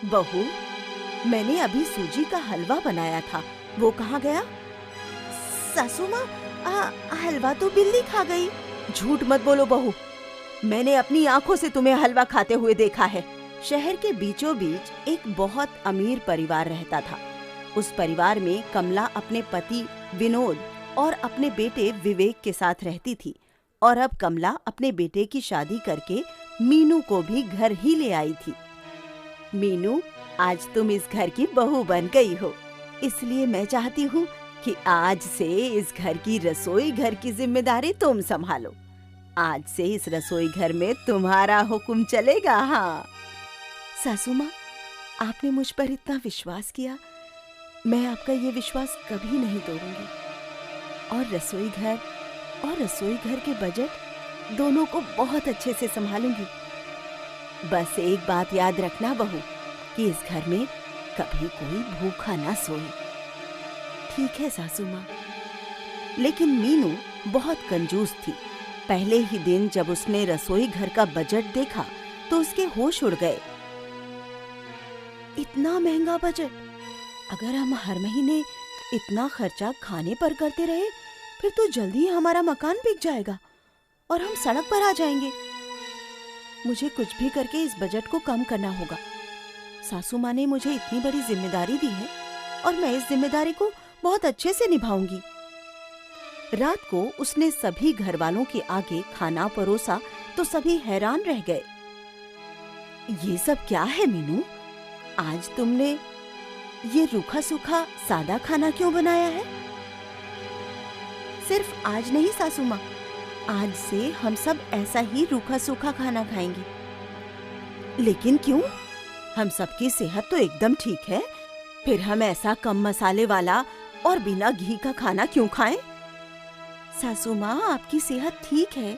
बहू, मैंने अभी सूजी का हलवा बनाया था, वो कहाँ गया? सासू माँ, हलवा तो बिल्ली खा गई। झूठ मत बोलो बहू, मैंने अपनी आंखों से तुम्हें हलवा खाते हुए देखा है। शहर के बीचों बीच एक बहुत अमीर परिवार रहता था। उस परिवार में कमला अपने पति विनोद और अपने बेटे विवेक के साथ रहती थी। और अब कमला अपने बेटे की शादी करके मीनू को भी घर ही ले आई थी। मीनू, आज तुम इस घर की बहू बन गई हो, इसलिए मैं चाहती हूँ कि आज से इस घर की रसोई घर की जिम्मेदारी तुम संभालो। आज से इस रसोई घर में तुम्हारा हुक्म चलेगा। हाँ सासू माँ, आपने मुझ पर इतना विश्वास किया, मैं आपका ये विश्वास कभी नहीं तोड़ूंगी। और रसोई घर के बजट दोनों को बहुत अच्छे से संभालूंगी। बस एक बात याद रखना बहू, कि इस घर में कभी कोई भूखा ना सोए। ठीक है सासू माँ। लेकिन मीनू बहुत कंजूस थी। पहले ही दिन जब उसने रसोई घर का बजट देखा तो उसके होश उड़ गए। इतना महंगा बजट! अगर हम हर महीने इतना खर्चा खाने पर करते रहे, फिर तो जल्दी ही हमारा मकान बिक जाएगा और हम सड़क पर आ जाएंगे। मुझे कुछ भी करके इस बजट को कम करना होगा। सासू माँ ने मुझे इतनी बड़ी जिम्मेदारी दी है और मैं इस जिम्मेदारी को बहुत अच्छे से निभाऊंगी। रात को उसने सभी घर वालों के आगे खाना परोसा तो सभी हैरान रह गए। ये सब क्या है मीनू? आज तुमने ये रूखा सूखा सादा खाना क्यों बनाया है? सिर्फ आज नहीं सासू माँ, आज से हम सब ऐसा ही रूखा सूखा खाना खाएंगे। लेकिन क्यों? हम सबकी सेहत तो एकदम ठीक है, फिर हम ऐसा कम मसाले वाला और बिना घी का खाना क्यों खाएं? सासू माँ, आपकी सेहत ठीक है,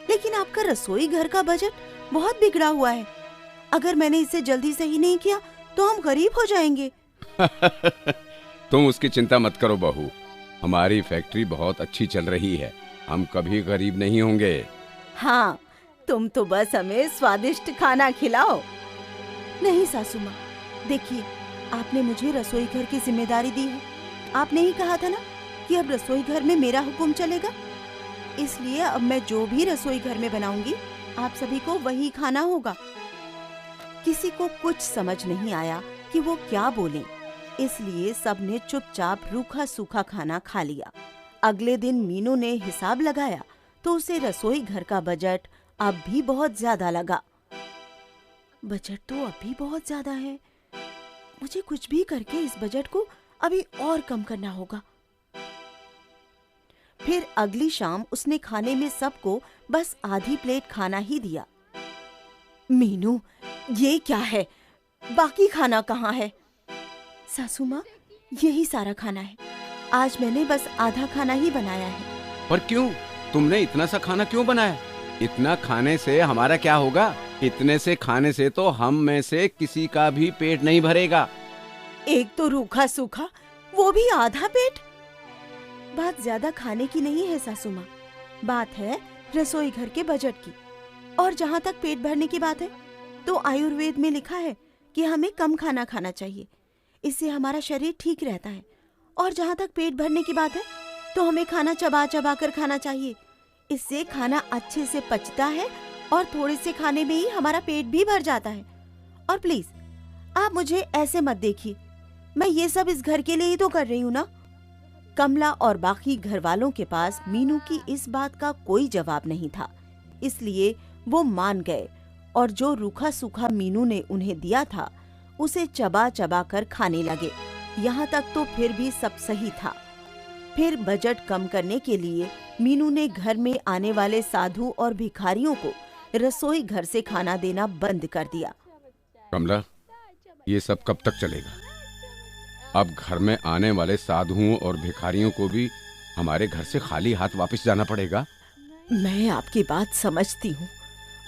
लेकिन आपका रसोई घर का बजट बहुत बिगड़ा हुआ है। अगर मैंने इसे जल्दी सही नहीं किया तो हम गरीब हो जाएंगे। तुम उसकी चिंता मत करो बहू, हमारी फैक्ट्री बहुत अच्छी चल रही है, हम कभी गरीब नहीं होंगे। हाँ, तुम तो बस हमें स्वादिष्ट खाना खिलाओ। नहीं सासू माँ, देखिए, आपने मुझे रसोई घर की जिम्मेदारी दी है। आपने ही कहा था ना कि अब रसोई घर में मेरा हुक्म चलेगा, इसलिए अब मैं जो भी रसोई घर में बनाऊंगी आप सभी को वही खाना होगा। किसी को कुछ समझ नहीं आया कि वो क्या बोलें, इसलिए सबने चुपचाप रूखा सूखा खाना खा लिया। अगले दिन मीनू ने हिसाब लगाया तो उसे रसोई घर का बजट अब भी बहुत ज्यादा लगा। बजट तो अभी बहुत ज्यादा है, मुझे कुछ भी करके इस बजट को अभी और कम करना होगा। फिर अगली शाम उसने खाने में सबको बस आधी प्लेट खाना ही दिया। मीनू, ये क्या है? बाकी खाना कहाँ है? सासू माँ, यही सारा खाना है। आज मैंने बस आधा खाना ही बनाया है। पर क्यों? तुमने इतना सा खाना क्यों बनाया? इतना खाने से हमारा क्या होगा? इतने से खाने से तो हम में से किसी का भी पेट नहीं भरेगा। एक तो रूखा सूखा, वो भी आधा पेट। बात ज्यादा खाने की नहीं है सासू माँ, बात है रसोई घर के बजट की। और जहाँ तक पेट भरने की बात है, तो आयुर्वेद में लिखा है कि हमें कम खाना खाना चाहिए, इससे हमारा शरीर ठीक रहता है। और जहाँ तक पेट भरने की बात है, तो हमें खाना चबा चबा कर खाना चाहिए, इससे खाना अच्छे से पचता है और थोड़े से खाने में ही हमारा पेट भी भर जाता है। और प्लीज आप मुझे ऐसे मत देखिए, मैं ये सब इस घर के लिए ही तो कर रही हूँ ना। कमला और बाकी घर वालों के पास मीनू की इस बात का कोई जवाब नहीं था, इसलिए वो मान गए और जो रूखा सूखा मीनू ने उन्हें दिया था उसे चबा चबा कर खाने लगे। यहाँ तक तो फिर भी सब सही था। फिर बजट कम करने के लिए मीनू ने घर में आने वाले साधु और भिखारियों को रसोई घर से खाना देना बंद कर दिया। कमला, ये सब कब तक चलेगा? अब घर में आने वाले साधुओं और भिखारियों को भी हमारे घर से खाली हाथ वापस जाना पड़ेगा। मैं आपकी बात समझती हूँ,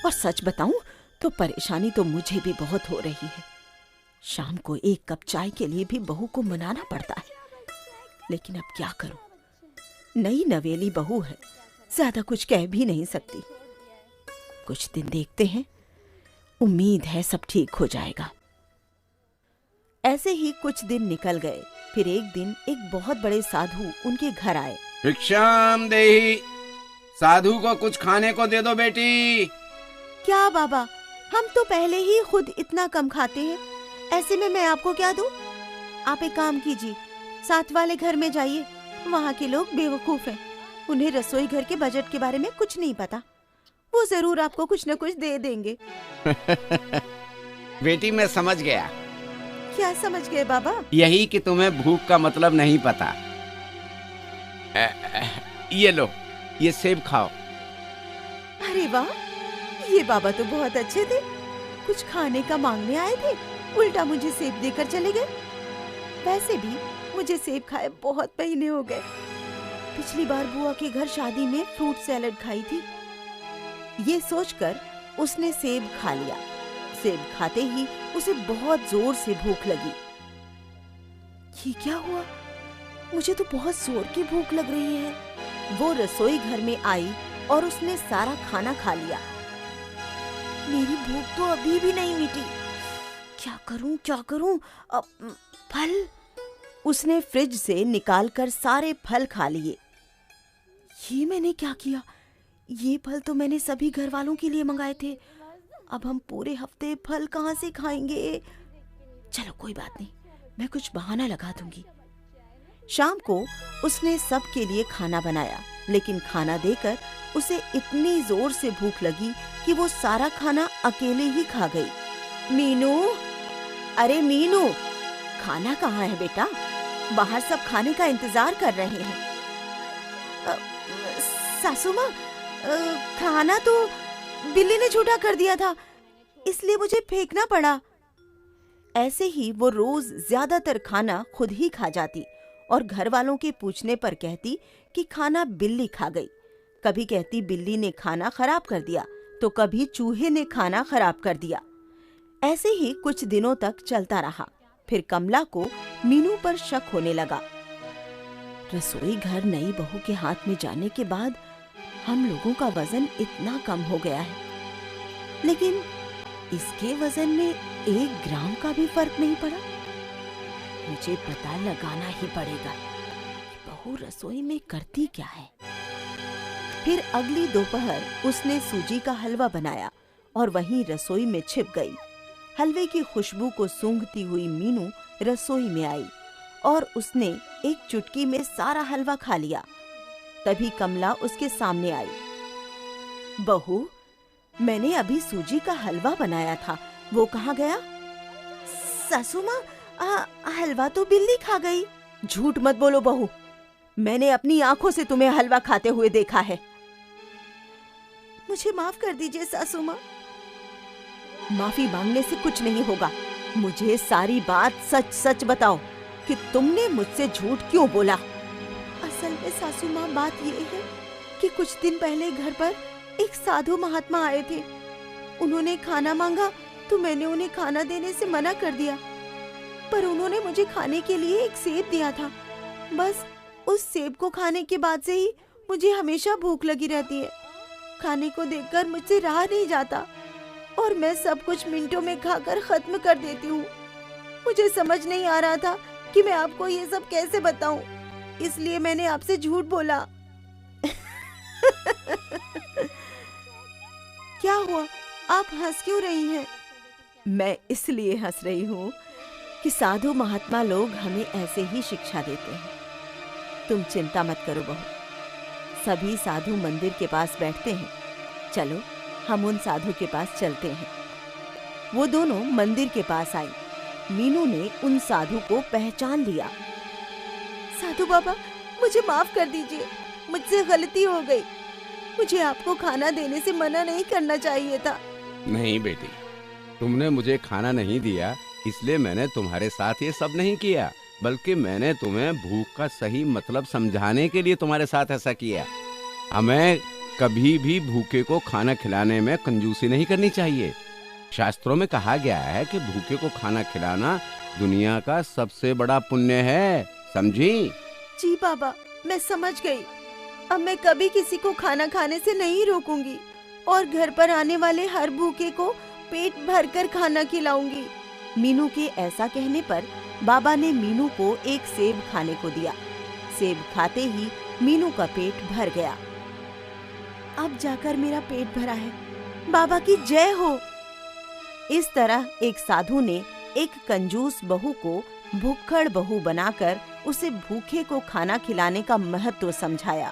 और सच बताऊं तो परेशानी तो मुझे भी बहुत हो रही है। शाम को एक कप चाय के लिए भी बहू को मनाना पड़ता है, लेकिन अब क्या करूं? नई नवेली बहू है, ज्यादा कुछ कह भी नहीं सकती। कुछ दिन देखते हैं, उम्मीद है सब ठीक हो जाएगा। ऐसे ही कुछ दिन निकल गए। फिर एक दिन एक बहुत बड़े साधु उनके घर आए। भिक्षाम देहि, साधु को कुछ खाने को दे दो बेटी। क्या बाबा, हम तो पहले ही खुद इतना कम खाते हैं, ऐसे में मैं आपको क्या दूं? आप एक काम कीजिए, साथ वाले घर में जाइए। वहाँ के लोग बेवकूफ हैं, उन्हें रसोई घर के बजट के बारे में कुछ नहीं पता। वो जरूर आपको कुछ न कुछ दे देंगे। बेटी मैं समझ गया। क्या समझ गए बाबा? यही कि तुम्हें भूख का मतलब नहीं पता। ये लो, ये सेब खाओ। अरे वाह, ये बाबा तो बहुत अच्छे थे। कुछ खाने का मांगने आए थे, उल्टा मुझे सेब देकर चले गए। वैसे भी मुझे सेब खाए बहुत महीने हो गए। पिछली बार बुआ के घर शादी में फ्रूट सैलेड खाई थी। ये सोचकर उसने सेब खा लिया। सेब खाते ही उसे बहुत जोर से भूख लगी। ये क्या हुआ? मुझे तो बहुत जोर की भूख लग रही है। वो रसोई घर में आई और उसने सारा खाना खा लिया। मेरी भूख तो अभी भी नहीं मिटी। क्या करूं? अब फल। उसने फ्रिज से निकालकर सारे फल खा लिए। ये मैंने क्या किया? ये फल तो मैंने सभी घर वालों के लिए मंगाए थे। अब हम पूरे हफ्ते फल कहाँ से खाएंगे? चलो कोई बात नहीं, मैं कुछ बहाना लगा दूंगी। शाम को उसने सबके लिए खाना बनाया, लेकिन खाना देकर उसे इतनी जोर से भूख लगी कि वो सारा खाना अकेले ही खा गई। मीनू, अरे मीनू, खाना कहाँ है बेटा? बाहर सब खाने का इंतजार कर रहे हैं। सासू माँ, खाना तो बिल्ली ने झूठा कर दिया था, इसलिए मुझे फेंकना पड़ा। ऐसे ही वो रोज ज्यादातर खाना खुद ही खा जाती और घर वालों के पूछने पर कहती कि खाना बिल्ली खा गई। कभी कहती बिल्ली ने खाना खराब कर दिया, तो कभी चूहे ने खाना खराब कर दिया। ऐसे ही कुछ दिनों तक चलता रहा। फिर कमला को मीनू पर शक होने लगा। रसोई घर नई बहू के हाथ में जाने के बाद हम लोगों का वजन इतना कम हो गया है, लेकिन इसके वजन में 1 ग्राम का भी फर्क नहीं पड़ा। मुझे पता लगाना ही पड़ेगा कि बहू रसोई में करती क्या है। फिर अगली दोपहर उसने सूजी का हलवा बनाया और वहीं रसोई में छिप गई। हलवे की खुशबू को सूंघती हुई मीनू रसोई में आई और उसने एक चुटकी में सारा हलवा खा लिया। तभी कमला उसके सामने आई। बहू, मैंने अभी सूजी का हलवा बनाया था, वो कहाँ गया? सासू माँ, हलवा तो बिल्ली खा गई। झूठ मत बोलो बहू, मैंने अपनी आंखों से तुम्हें हलवा खाते हुए देखा है। मुझे माफ कर दीजिए सासू माँ। माफी मांगने से कुछ नहीं होगा। मुझे सारी बात सच सच बताओ कि तुमने मुझसे झूठ क्यों बोला। असल में सासू माँ, बात ये है कि कुछ दिन पहले घर पर एक साधु महात्मा आए थे। उन्होंने खाना मांगा तो मैंने उन्हें खाना देने से मना कर दिया, पर उन्होंने मुझे खाने के लिए एक सेब दिया था। बस उस सेब को खाने के बाद से ही मुझे हमेशा भूख लगी रहती है। खाने को देखकर मुझसे रहा नहीं जाता और मैं सब कुछ मिनटों में खाकर खत्म कर देती हूँ। मुझे समझ नहीं आ रहा था कि मैं आपको ये सब कैसे बताऊं, इसलिए मैंने आपसे झूठ बोला। क्या हुआ, आप हंस क्यों रही हैं? मैं इसलिए हंस रही हूँ कि साधु महात्मा लोग हमें ऐसे ही शिक्षा देते हैं। तुम चिंता मत करो बहू, सभी साधु मंदिर के पास बैठते हैं। चलो हम उन साधु के पास चलते हैं। वो दोनों मंदिर के पास आई। मीनू ने उन साधु को पहचान लिया। साधु बाबा, मुझे माफ कर दीजिए, मुझसे गलती हो गई। मुझे आपको खाना देने से मना नहीं करना चाहिए था। नहीं बेटी, तुमने मुझे खाना नहीं दिया इसलिए मैंने तुम्हारे साथ ये सब नहीं किया, बल्कि मैंने तुम्हें भूख का सही मतलब समझाने के लिए तुम्हारे साथ ऐसा किया। हमें कभी भी भूखे को खाना खिलाने में कंजूसी नहीं करनी चाहिए। शास्त्रों में कहा गया है कि भूखे को खाना खिलाना दुनिया का सबसे बड़ा पुण्य है, समझी? जी बाबा, मैं समझ गई। अब मैं कभी किसी को खाना खाने से नहीं रोकूंगी और घर पर आने वाले हर भूखे को पेट भरकर खाना खिलाऊंगी। मीनू के ऐसा कहने पर बाबा ने मीनू को एक सेब खाने को दिया। सेब खाते ही मीनू का पेट भर गया। अब जाकर मेरा पेट भरा है, बाबा की जय हो। इस तरह एक साधु ने एक कंजूस बहू को भुक्खड़ बहू बनाकर उसे भूखे को खाना खिलाने का महत्व समझाया।